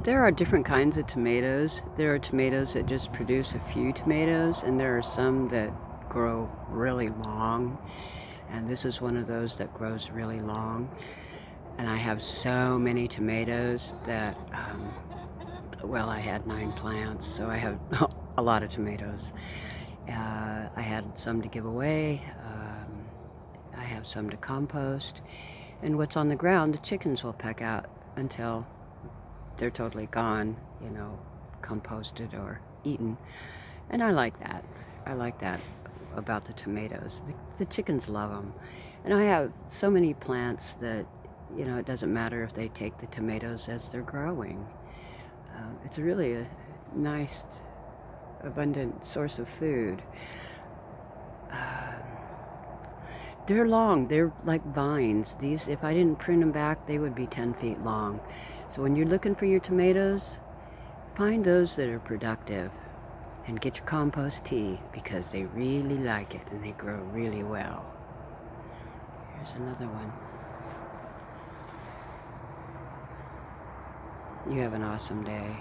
There are different kinds of tomatoes. There are tomatoes that just produce a few tomatoes, and there are some that grow really long. And this is one of those that grows really long. And I have so many tomatoes that, well, I had 9 plants, so I have a lot of tomatoes. I had some to give away. I have some to compost. And what's on the ground, the chickens will peck out until they're totally gone, composted or eaten. And I like that. I like that about the tomatoes. The chickens love them. And I have so many plants that, it doesn't matter if they take the tomatoes as they're growing. It's really a nice, abundant source of food. They're long. They're like vines. These, if I didn't prune them back, they would be 10 feet long. So when you're looking for your tomatoes, find those that are productive and get your compost tea because they really like it and they grow really well. Here's another one. You have an awesome day.